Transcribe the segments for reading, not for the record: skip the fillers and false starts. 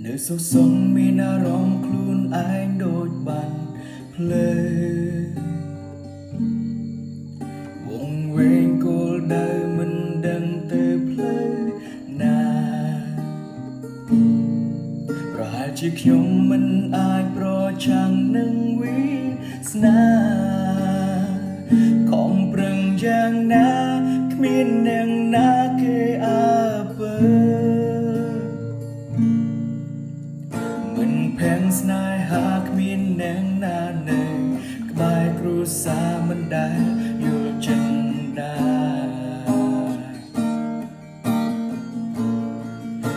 នៅសុខសុំមានអារម្មណ៍ខ្លួនឯងដូចបានភ្លើវងវែងគោលដៅមិនដឹងទៅផ្លូវណាប្រហែលជាខ្ញុំមិនអាចប្រឆាំងនឹងវាសនាខំប្រឹងយ៉ាងណាគ្មានអ្នកណាគេអើពើមិនភាំងស្នេហាគ្មានអ្នកណានៅក្បែរគ្រួសារមិនដែលយល់ចិនដែ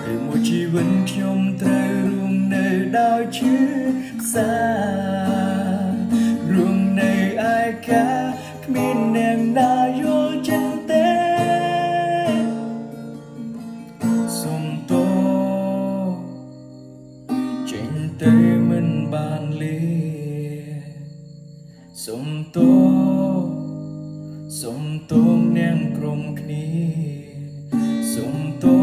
រឬមួយជីវិតខ្ញុំត្រូវរួមនៅដោយឈឺផ្សារួមនៅឯកាគ្មានអ្នកណាយល់ចិនទេសុំតោចេញទៅមិនបានលាសុំតោសុំតោនាងក្រុមគ្នាសុំតោ